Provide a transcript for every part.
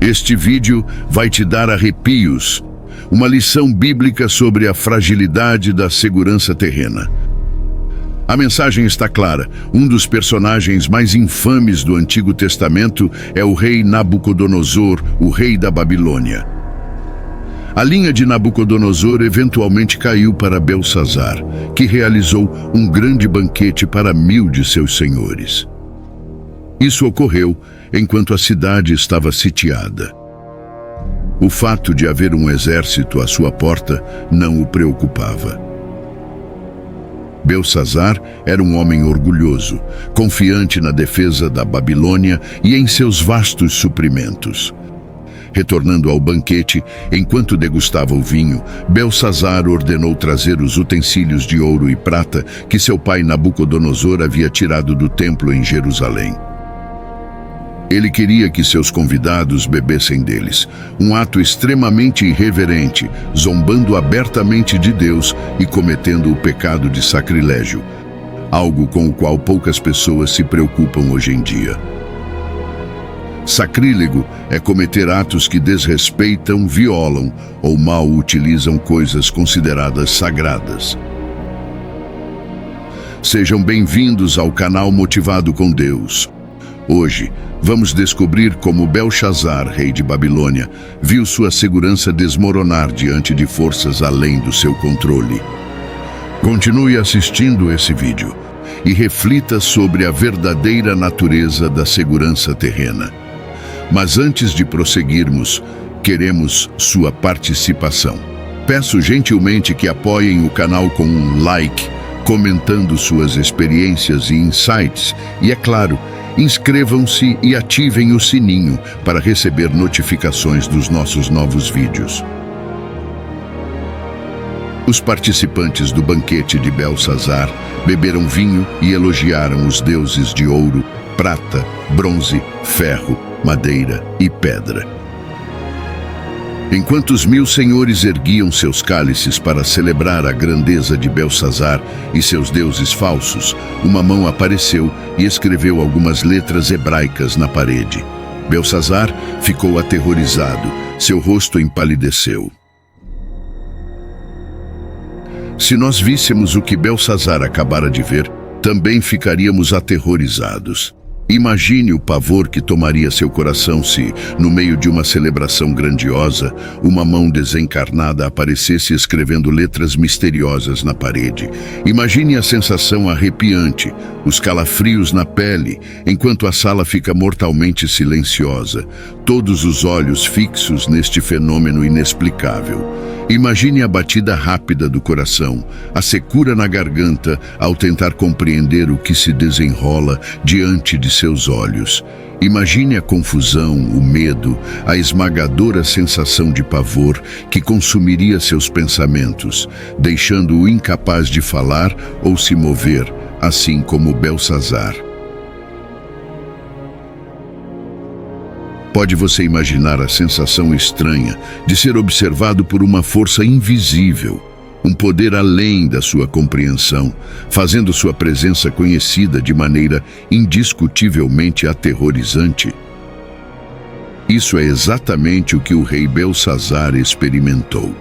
Este vídeo vai te dar arrepios, uma lição bíblica sobre a fragilidade da segurança terrena. A mensagem está clara. Um dos personagens mais infames do Antigo Testamento é o rei Nabucodonosor, o rei da Babilônia. A linha de Nabucodonosor eventualmente caiu para Belsazar, que realizou um grande banquete para 1000 de seus senhores. Isso ocorreu enquanto a cidade estava sitiada. O fato de haver um exército à sua porta não o preocupava. Belsazar era um homem orgulhoso, confiante na defesa da Babilônia e em seus vastos suprimentos. Retornando ao banquete, enquanto degustava o vinho, Belsazar ordenou trazer os utensílios de ouro e prata que seu pai Nabucodonosor havia tirado do templo em Jerusalém. Ele queria que seus convidados bebessem deles, um ato extremamente irreverente, zombando abertamente de Deus e cometendo o pecado de sacrilégio, algo com o qual poucas pessoas se preocupam hoje em dia. Sacrílego é cometer atos que desrespeitam, violam ou mal utilizam coisas consideradas sagradas. Sejam bem-vindos ao canal Motivado com Deus. Hoje, vamos descobrir como Belsazar, rei de Babilônia, viu sua segurança desmoronar diante de forças além do seu controle. Continue assistindo esse vídeo e reflita sobre a verdadeira natureza da segurança terrena. Mas antes de prosseguirmos, queremos sua participação. Peço gentilmente que apoiem o canal com um like, comentando suas experiências e insights e, é claro, inscrevam-se e ativem o sininho para receber notificações dos nossos novos vídeos. Os participantes do banquete de Belsazar beberam vinho e elogiaram os deuses de ouro, prata, bronze, ferro, madeira e pedra. Enquanto os 1000 senhores erguiam seus cálices para celebrar a grandeza de Belsazar e seus deuses falsos, uma mão apareceu e escreveu algumas letras hebraicas na parede. Belsazar ficou aterrorizado, seu rosto empalideceu. Se nós víssemos o que Belsazar acabara de ver, também ficaríamos aterrorizados. Imagine o pavor que tomaria seu coração se, no meio de uma celebração grandiosa, uma mão desencarnada aparecesse escrevendo letras misteriosas na parede. Imagine a sensação arrepiante, os calafrios na pele, enquanto a sala fica mortalmente silenciosa, todos os olhos fixos neste fenômeno inexplicável. Imagine a batida rápida do coração, a secura na garganta ao tentar compreender o que se desenrola diante de seus olhos. Imagine a confusão, o medo, a esmagadora sensação de pavor que consumiria seus pensamentos, deixando-o incapaz de falar ou se mover, assim como Belsazar. Pode você imaginar a sensação estranha de ser observado por uma força invisível, um poder além da sua compreensão, fazendo sua presença conhecida de maneira indiscutivelmente aterrorizante? Isso é exatamente o que o rei Belsazar experimentou.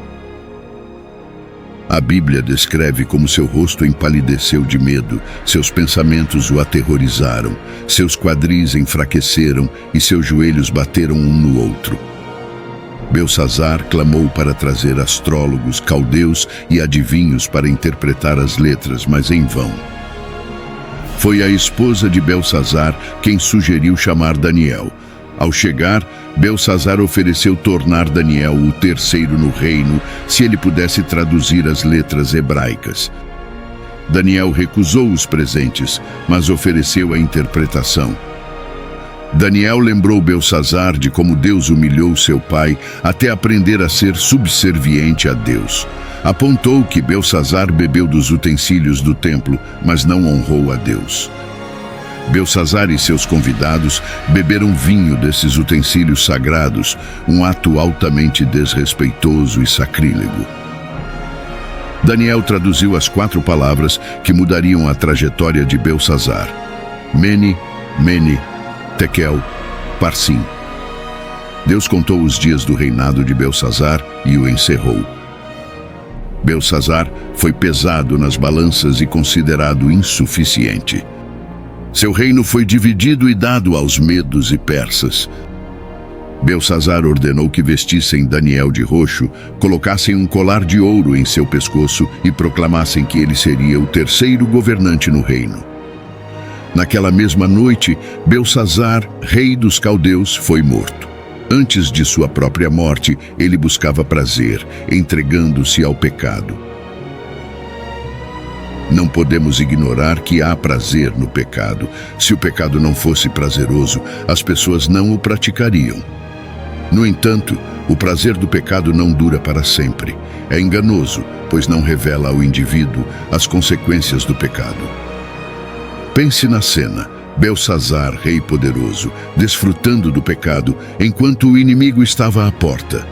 A Bíblia descreve como seu rosto empalideceu de medo, seus pensamentos o aterrorizaram, seus quadris enfraqueceram e seus joelhos bateram um no outro. Belsazar clamou para trazer astrólogos, caldeus e adivinhos para interpretar as letras, mas em vão. Foi a esposa de Belsazar quem sugeriu chamar Daniel. Ao chegar, Belsazar ofereceu tornar Daniel o terceiro no reino se ele pudesse traduzir as letras hebraicas. Daniel recusou os presentes, mas ofereceu a interpretação. Daniel lembrou Belsazar de como Deus humilhou seu pai até aprender a ser subserviente a Deus. Apontou que Belsazar bebeu dos utensílios do templo, mas não honrou a Deus. Belsazar e seus convidados beberam vinho desses utensílios sagrados, um ato altamente desrespeitoso e sacrílego. Daniel traduziu as 4 palavras que mudariam a trajetória de Belsazar: Mene, Mene, Tekel, Parsim. Deus contou os dias do reinado de Belsazar e o encerrou. Belsazar foi pesado nas balanças e considerado insuficiente. Seu reino foi dividido e dado aos medos e persas. Belsazar ordenou que vestissem Daniel de roxo, colocassem um colar de ouro em seu pescoço e proclamassem que ele seria o terceiro governante no reino. Naquela mesma noite, Belsazar, rei dos caldeus, foi morto. Antes de sua própria morte, ele buscava prazer, entregando-se ao pecado. Não podemos ignorar que há prazer no pecado. Se o pecado não fosse prazeroso, as pessoas não o praticariam. No entanto, o prazer do pecado não dura para sempre. É enganoso, pois não revela ao indivíduo as consequências do pecado. Pense na cena: Belsazar, rei poderoso, desfrutando do pecado, enquanto o inimigo estava à porta.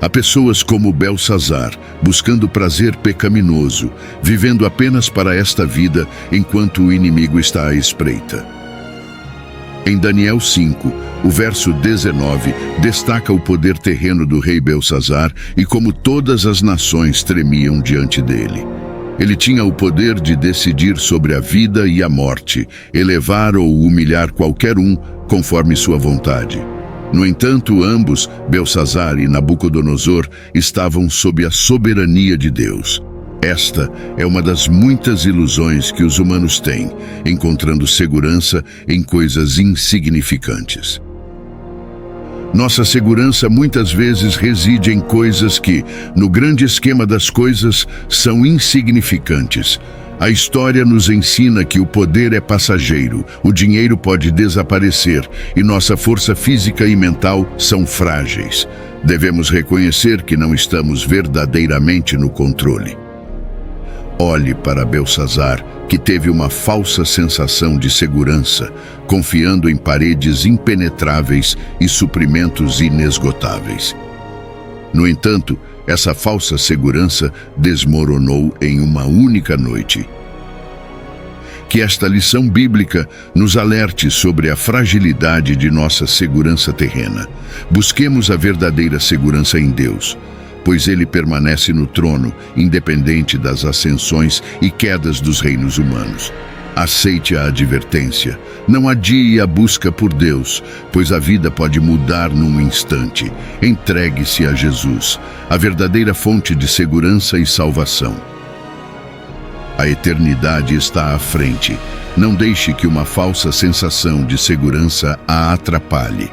Há pessoas como Belsazar, buscando prazer pecaminoso, vivendo apenas para esta vida, enquanto o inimigo está à espreita. Em Daniel 5, o verso 19, destaca o poder terreno do rei Belsazar e como todas as nações tremiam diante dele. Ele tinha o poder de decidir sobre a vida e a morte, elevar ou humilhar qualquer um, conforme sua vontade. No entanto, ambos, Belsazar e Nabucodonosor, estavam sob a soberania de Deus. Esta é uma das muitas ilusões que os humanos têm, encontrando segurança em coisas insignificantes. Nossa segurança muitas vezes reside em coisas que, no grande esquema das coisas, são insignificantes. A história nos ensina que o poder é passageiro, o dinheiro pode desaparecer e nossa força física e mental são frágeis. Devemos reconhecer que não estamos verdadeiramente no controle. Olhe para Belsazar, que teve uma falsa sensação de segurança, confiando em paredes impenetráveis e suprimentos inesgotáveis. No entanto, essa falsa segurança desmoronou em uma única noite. Que esta lição bíblica nos alerte sobre a fragilidade de nossa segurança terrena. Busquemos a verdadeira segurança em Deus, pois Ele permanece no trono, independente das ascensões e quedas dos reinos humanos. Aceite a advertência. Não adie a busca por Deus, pois a vida pode mudar num instante. Entregue-se a Jesus, a verdadeira fonte de segurança e salvação. A eternidade está à frente. Não deixe que uma falsa sensação de segurança a atrapalhe.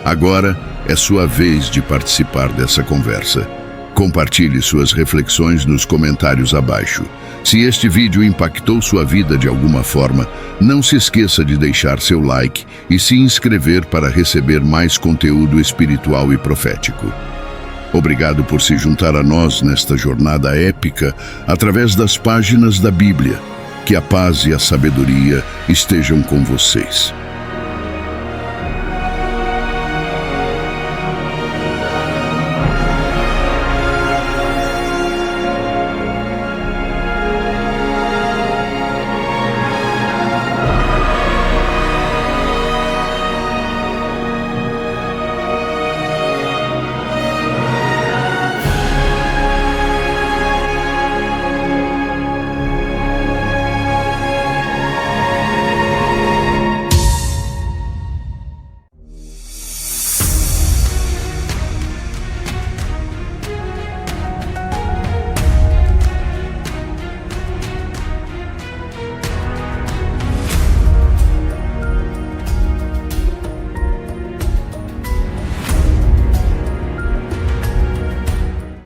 Agora é sua vez de participar dessa conversa. Compartilhe suas reflexões nos comentários abaixo. Se este vídeo impactou sua vida de alguma forma, não se esqueça de deixar seu like e se inscrever para receber mais conteúdo espiritual e profético. Obrigado por se juntar a nós nesta jornada épica através das páginas da Bíblia. Que a paz e a sabedoria estejam com vocês.